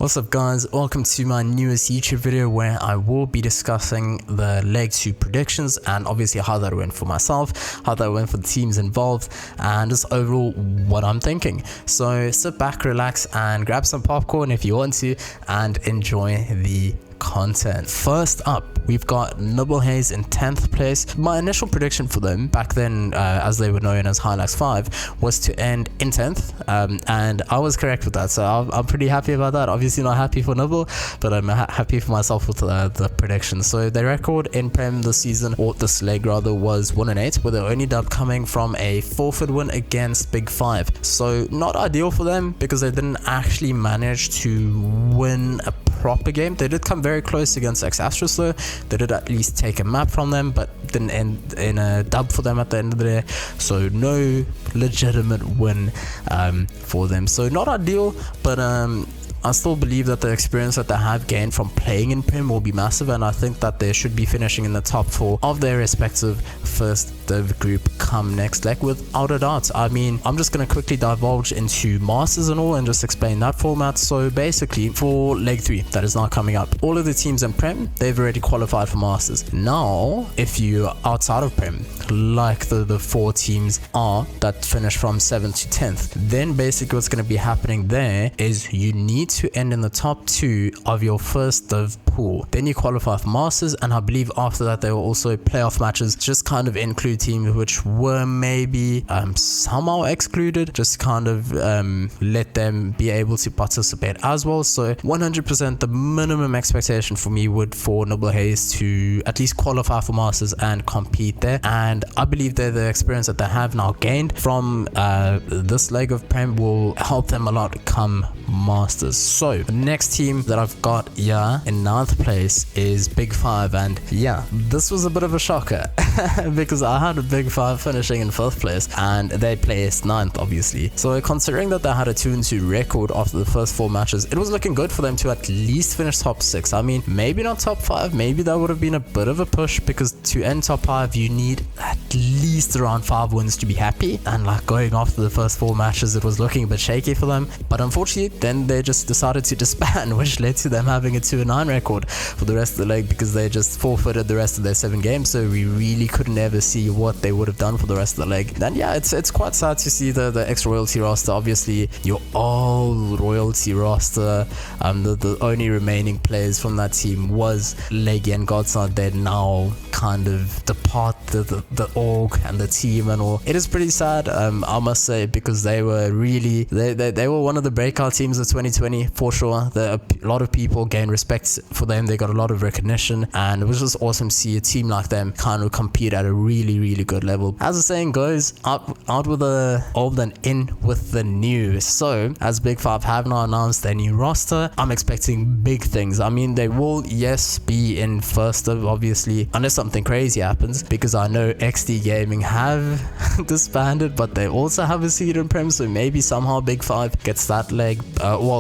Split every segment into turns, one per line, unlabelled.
What's up guys, welcome to my newest YouTube video where I will be discussing the Leg 2 predictions and obviously how that went for myself, how that went for the teams involved, and just overall what I'm thinking. So sit back, relax and grab some popcorn if you want to and enjoy the content. First up, we've got NiBBLE Haze in 10th place. My initial prediction for them back then, as they were known as Hilux 5, was to end in 10th, and I was correct with that, so I'm pretty happy about that. Obviously not happy for NiBBLE, but I'm happy for myself with the prediction. So their record in Prem this season, or this leg rather, was 1-8, with their only dub coming from a forfeit win against Big 5. So not ideal for them because they didn't actually manage to win a proper game. They did come very close against Ex Astris though. They did at least take a map from them, but didn't end in a dub for them at the end of the day. So no legitimate win for them. So not ideal, but I still believe that the experience that they have gained from playing in Prem will be massive, and I think that they should be finishing in the top 4 of their respective first div group come next leg without a doubt. I mean, I'm just going to quickly divulge into Masters and all and just explain that format. So basically for leg 3 that is now coming up, all of the teams in Prem, they've already qualified for Masters. Now if you're outside of Prem, like the 4 teams are that finish from 7th to 10th, then basically what's going to be happening there is you need to end in the top 2 of your first div pool. Then you qualify for Masters, and I believe after that there will also playoff matches, just kind of include teams which were maybe somehow excluded, just kind of let them be able to participate as well. So 100% the minimum expectation for me would for NiBBLE Haze to at least qualify for Masters and compete there, and I believe that the experience that they have now gained from this leg of Prem will help them a lot come Masters. So the next team that I've got here in 9th place is Big 5, and yeah, this was a bit of a shocker because I had a Big 5 finishing in 5th place and they placed 9th obviously. So considering that they had a 2-2 record after the first 4 matches, it was looking good for them to at least finish top 6. I mean, maybe not top 5, maybe that would have been a bit of a push, because to end top 5 you need at least around 5 wins to be happy, and like going after the first 4 matches it was looking a bit shaky for them. But unfortunately then they just decided to disband, which led to them having a 2-9 record for the rest of the leg, because they just forfeited the rest of their 7 games, so we really couldn't ever see what they would have done for the rest of the leg. And yeah, it's quite sad to see the ex-royalty roster, obviously your old royalty roster, the only remaining players from that team was Leggy and Godside. They now kind of depart the org and the team and all. It is pretty sad, I must say, because they were really they were one of the breakout teams of 2020 for sure. A lot of people gained respect for them, they got a lot of recognition, and it was just awesome to see a team like them kind of compete at a really good level. As the saying goes, out with the old and in with the new. So as Big 5 have now announced their new roster, I'm expecting big things. I mean, they will, yes, be in first div obviously, unless something crazy happens, because I know XD Gaming have disbanded, but they also have a seed in Prem, so maybe somehow Big 5 gets that leg,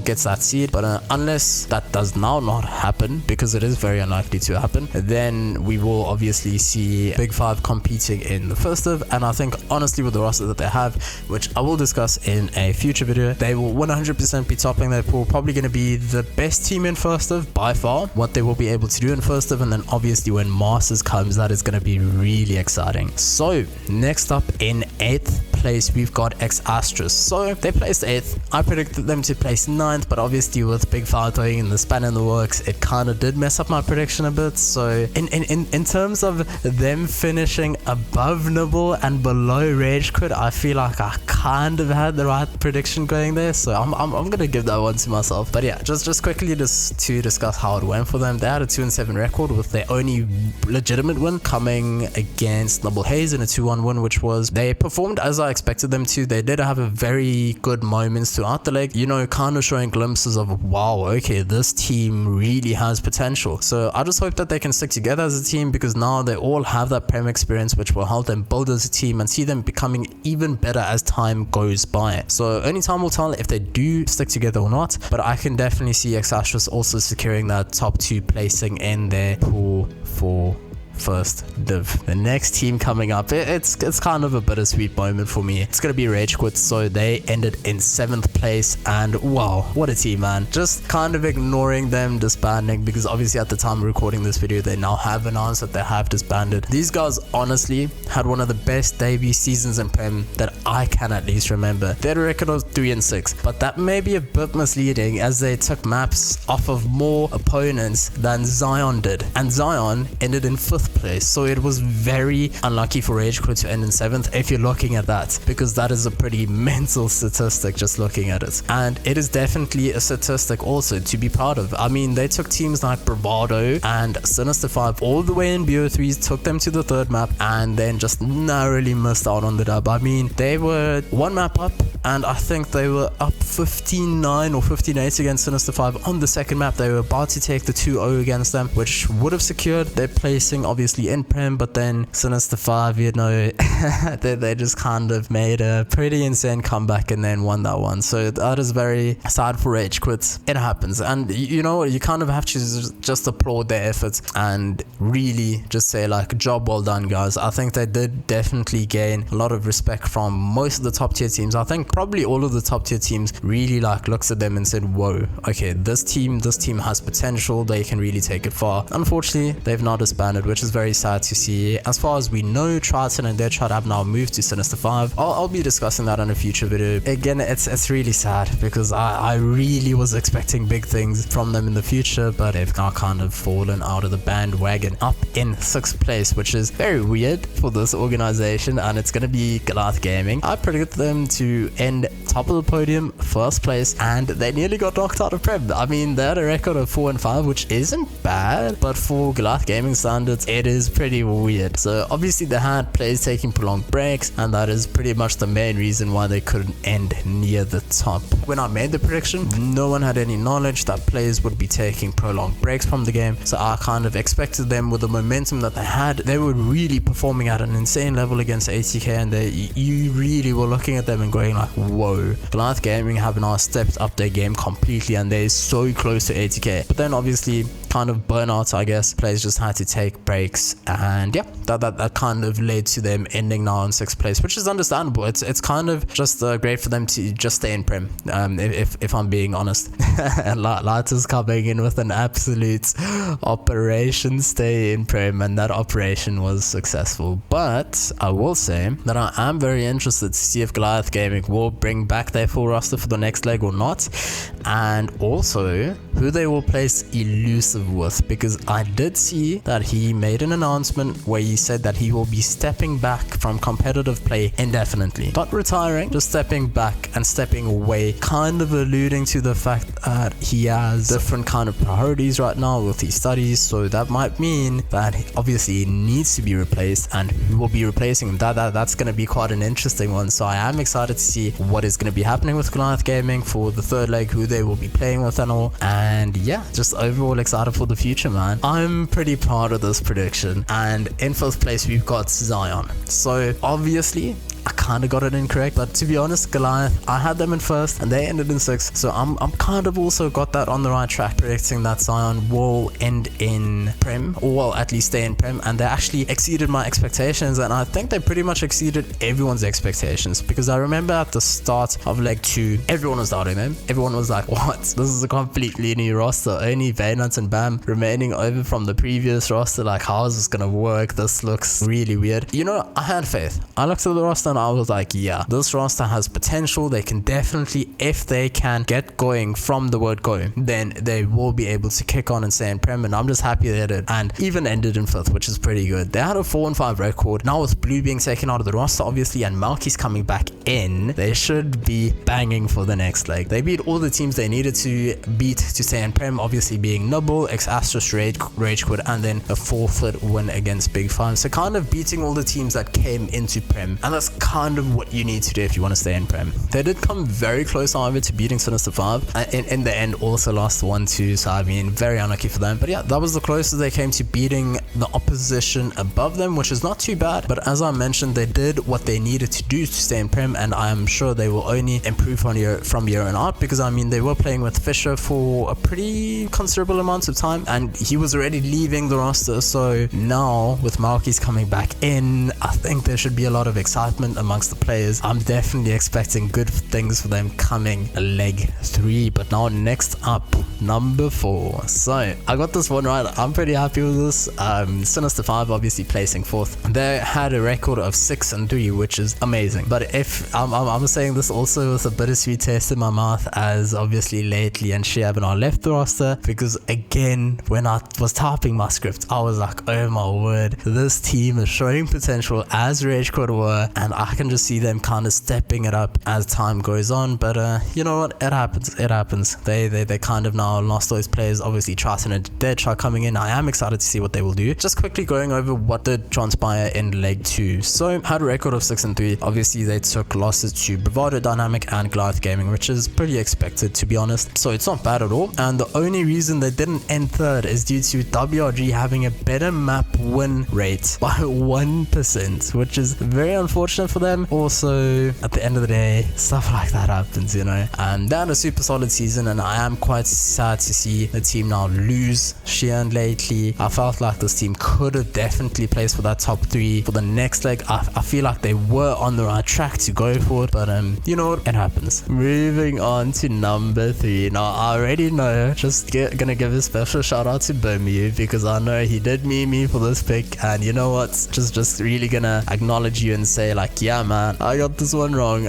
gets that seed. But unless that does now not happen, because it is very unlikely to happen, then we will obviously see Big 5 competing in the first div. And I think honestly with the roster that they have, which I will discuss in a future video, they will 100% be topping their pool, probably going to be the best team in first div by far, what they will be able to do in first div. And then obviously when Masters comes, that is going to be really exciting. So next up in 8th place we've got Ex Astris. So they placed 8th. I predicted them to place 9th, but obviously with Big 5 throwing in the span in the works, it kind of did mess up my prediction a bit. So in terms of them finishing above NiBBLE and below Rage Quit, I feel like I kind of had the right prediction going there, so I'm gonna give that one to myself. But yeah, just quickly just to discuss how it went for them. They had a 2-7 record, with their only legitimate win coming against NiBBLE Haze in a 2-1 win, which was, they performed as I expected them to. They did have a very good moments throughout the leg, you know, kind of showing glimpses of, wow, okay, this team really has potential. So I just hope that they can stick together as a team, because now they all have that Prem experience, which will help them build as a team and see them becoming even better as time goes by. So only time will tell if they do stick together or not, but I can definitely see Ex Astris also securing that top 2 placing in their pool for first div. The next team coming up, it's kind of a bittersweet moment for me. It's gonna be Rage Quit. So they ended in 7th place, and wow, what a team, man. Just kind of ignoring them disbanding, because obviously at the time of recording this video they now have announced that they have disbanded. These guys honestly had one of the best debut seasons in Prem that I can at least remember. They had a record of 3-6, but that may be a bit misleading as they took maps off of more opponents than Zion did, and Zion ended in 5th place. So it was very unlucky for Rage Quit to end in 7th if you're looking at that, because that is a pretty mental statistic just looking at it, and it is definitely a statistic also to be proud of. I mean, they took teams like Bravado and Sinister 5 all the way in BO3s, took them to the 3rd map, and then just narrowly missed out on the dub. I mean, they were 1 map up, and I think they were up 15-9 or 15-8 against Sinister 5 on the 2nd map. They were about to take the 2-0 against them, which would have secured their placing obviously in Prem, but then Sinister 5, you know, they just kind of made a pretty insane comeback and then won that one. So that is very sad for Rage Quit. It happens, and you know, you kind of have to just applaud their efforts and really just say like, job well done, guys. I think they did definitely gain a lot of respect from most of the top tier teams. I think probably all of the top tier teams really like looks at them and said, whoa, okay, this team has potential, they can really take it far. Unfortunately, they've now disbanded, which is very sad to see. As far as we know, Triton and Deadshot have now moved to Sinister 5. I'll be discussing that in a future video. Again, it's really sad because I really was expecting big things from them in the future, but they've now kind of fallen out of the bandwagon, up in 6th place, which is very weird for this organization, and it's gonna be Goliath Gaming. I predict them to end top of the podium, 1st place, and they nearly got knocked out of Prem. I mean, they had a record of 4-5, which isn't bad, but for Goliath Gaming standards, it is pretty weird. So obviously they had players taking prolonged breaks, and that is pretty much the main reason why they couldn't end near the top. When I made the prediction, no one had any knowledge that players would be taking prolonged breaks from the game, so I kind of expected them with the momentum that they had. They were really performing at an insane level against ATK, and you really were looking at them and going like, whoa, Goliath Gaming have now stepped up their game completely and they're so close to ATK. But then obviously kind of burnout, I guess. Players just had to take breaks, and yeah, that kind of led to them ending now in 6th place, which is understandable. It's kind of just great for them to just stay in Prem, if I'm being honest. And Light is coming in with an absolute operation stay in Prem, and that operation was successful. But I will say that I am very interested to see if Goliath Gaming will bring back their full roster for the next leg or not, and also who they will place Elusive with, because I did see that he made an announcement where he said that he will be stepping back from competitive play indefinitely. Not retiring, just stepping back and stepping away, kind of alluding to the fact that he has different kind of priorities right now with his studies. So that might mean that obviously he needs to be replaced, and who will be replacing him? That's going to be quite an interesting one. So I am excited to see what is going to be happening with Goliath Gaming for the 3rd leg, who they will be playing with and all. And yeah, just overall excited for the future, man. I'm pretty proud of this prediction. And in 5th place we've got Zion. So obviously I kind of got it incorrect, but to be honest, Goliath, I had them in 1st and they ended in 6th, so I'm kind of also got that on the right track, predicting that Zion will end in Prem, or well, at least stay in Prem. And they actually exceeded my expectations, and I think they pretty much exceeded everyone's expectations, because I remember at the start of leg 2 everyone was doubting them. Everyone was like, what, this is a completely new roster, only Vaynant and Bam remaining over from the previous roster. Like, how is this gonna work? This looks really weird. You know, I had faith. I looked at the roster and I was like, yeah, this roster has potential. They can definitely, if they can get going from the word go, then they will be able to kick on and stay in Prem. And I'm just happy they did, and even ended in 5th, which is pretty good. They had a 4-5 record. Now with Blue being taken out of the roster obviously, and Malky's coming back in, they should be banging for the next leg. They beat all the teams they needed to beat to stay in Prem, obviously being NiBBLE, Ex Astris, Rage Quit, and then a forfeit win against Big 5. So kind of beating all the teams that came into Prem, and that's kind of what you need to do if you want to stay in Prem. They did come very close, however, to beating Sinister 5. In the end, also lost 1-2, so I mean, very unlucky for them. But yeah, that was the closest they came to beating the opposition above them, which is not too bad. But as I mentioned, they did what they needed to do to stay in Prem, and I am sure they will only improve from year on out, because I mean, they were playing with Fisher for a pretty considerable amount of time, and he was already leaving the roster. So now with Malky's coming back in, I think there should be a lot of excitement amongst the players. I'm definitely expecting good things for them coming leg 3. But now next up, number 4. So I got this one right. I'm pretty happy with this. Sinister 5 obviously placing 4th. They had a record of 6-3, which is amazing. But if I'm saying this also with a bittersweet taste in my mouth, as obviously lately and Sheab and I left the roster, because again, when I was typing my script, I was like, oh my word, this team is showing potential as Rage Quit were, and I can just see them kind of stepping it up as time goes on. But you know what, it happens. They kind of now lost those players. Obviously Triton and Deadshot coming in. I am excited to see what they will do. Just quickly going over what did transpire in leg 2. So had a record of 6-3. Obviously they took losses to Bravado, Dynamic and Goliath Gaming, which is pretty expected, to be honest. So it's not bad at all. And the only reason they didn't end 3rd is due to WRG having a better map win rate by 1%, which is very unfortunate for them. Also, at the end of the day, stuff like that happens, you know. They had a super solid season, and I am quite sad to see the team now lose Sheehan lately. I felt like this team could have definitely placed for that top 3 for the next leg. I feel like they were on the right track to go for it, but you know what, it happens. Moving on to number 3. Now I already know, just gonna give a special shout out to Bermu, because I know he did meme me for this pick, and you know what, just really gonna acknowledge you and say like, yeah man, I got this one wrong.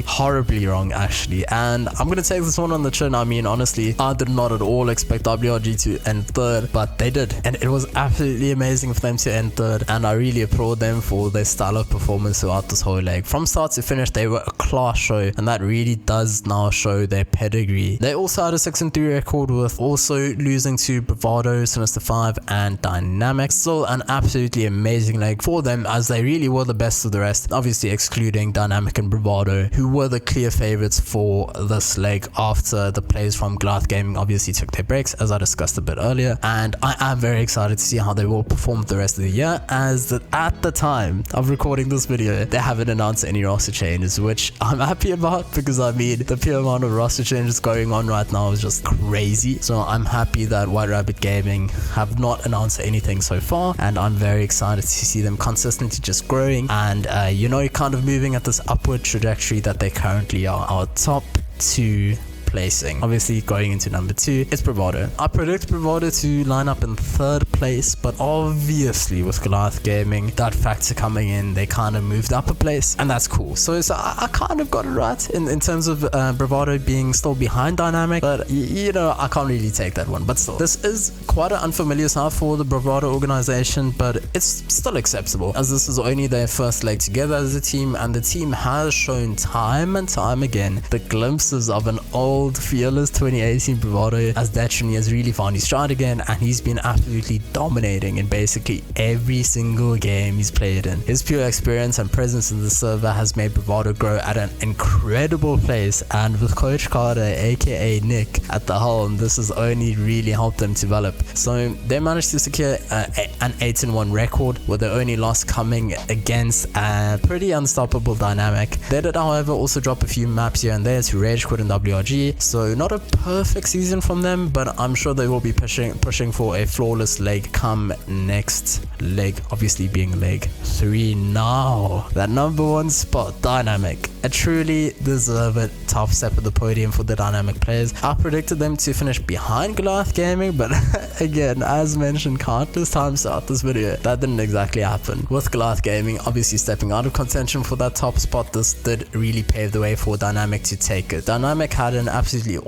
Horribly wrong actually, and I'm gonna take this one on the chin. I mean, honestly, I did not at all expect WRG to end 3rd, but they did, and it was absolutely amazing for them to end 3rd, and I really applaud them for their style of performance throughout this whole leg. From start to finish, they were a class show, and that really does now show their pedigree. They also had a 6-3 record, with also losing to Bravado, Sinister 5 and Dynamic. Still an absolutely amazing leg for them, as they really were the best of the rest, obviously excluding Dynamic and Bravado, who were the clear favorites for this leg after the players from Goliath Gaming obviously took their breaks, as I discussed a bit earlier. And I am very excited to see how they will perform the rest of the year, as at the time of recording this video, they haven't announced any roster changes, which I'm happy about, because I mean, the pure amount of roster changes going on right now is just crazy. So I'm happy that White Rabbit Gaming have not announced anything so far, and I'm very excited to see them consistently just growing and you know, kind of moving at this upward trajectory that they currently are. Our top 2 placing, obviously going into number 2, it's Bravado. I predict Bravado to line up in 3rd place, but obviously with Goliath Gaming, that factor coming in, they kind of moved up a place, and that's cool. So I kind of got it right in terms of Bravado being still behind Dynamic, but you know, I can't really take that one. But still, this is quite an unfamiliar side for the Bravado organization, but it's still acceptable, as this is only their first leg together as a team, and the team has shown time and time again the glimpses of an old fearless 2018 Bravado, as Destiny has really found his stride again, and he's been absolutely dominating in basically every single game he's played in. His pure experience and presence in the server has made Bravado grow at an incredible pace, and with Coach Carter aka Nick at the helm, this has only really helped them develop. So they managed to secure an 8-1 record, with their only loss coming against a pretty unstoppable Dynamic. They did however also drop a few maps here and there to Rage Quit and WRG, so not a perfect season from them, but I'm sure they will be pushing for a flawless leg come next leg, obviously being leg 3. Now that number 1 spot, Dynamic, a truly deserved top step of the podium for the Dynamic players. I predicted them to finish behind Goliath Gaming, but again, as mentioned countless times throughout this video, that didn't exactly happen. With Goliath Gaming obviously stepping out of contention for that top spot, this did really pave the way for Dynamic to take it. Dynamic had an absolutely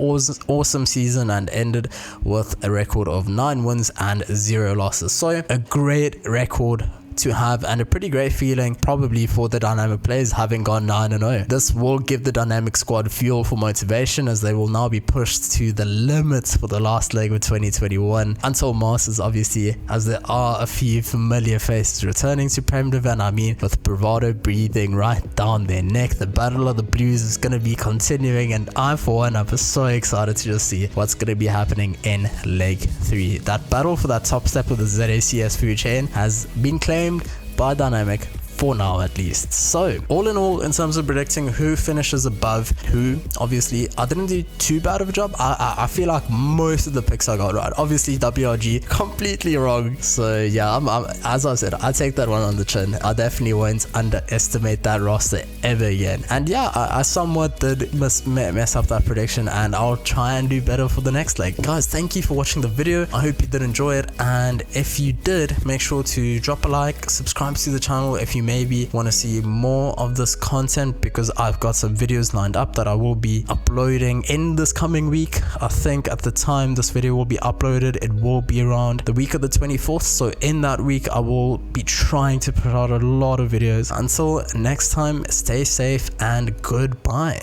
awesome season and ended with a record of 9 wins and 0 losses. So a great record to have, and a pretty great feeling probably for the Dynamic players having gone 9-0. This will give the Dynamic squad fuel for motivation, as they will now be pushed to the limits for the last leg of 2021 until Masters, obviously, as there are a few familiar faces returning to Prem Div, and I mean, with Bravado breathing right down their neck, the Battle of the Blues is going to be continuing, and I for one am so excited to just see what's going to be happening in leg 3. That battle for that top step of the ZACS food chain has been claimed by Dynamic for now, at least. So all in all, in terms of predicting who finishes above who, obviously I didn't do too bad of a job. I feel like most of the picks I got right. Obviously WRG completely wrong, so yeah, I'm as I said, I take that one on the chin. I definitely won't underestimate that roster ever again. And yeah, I somewhat did mess up that prediction, and I'll try and do better for the next leg. Guys, thank you for watching the video. I hope you did enjoy it, and if you did, make sure to drop a like, subscribe to the channel if you maybe want to see more of this content, because I've got some videos lined up that I will be uploading in this coming week. I think at the time this video will be uploaded, it will be around the week of the 24th, so in that week I will be trying to put out a lot of videos. Until next time, stay safe and goodbye.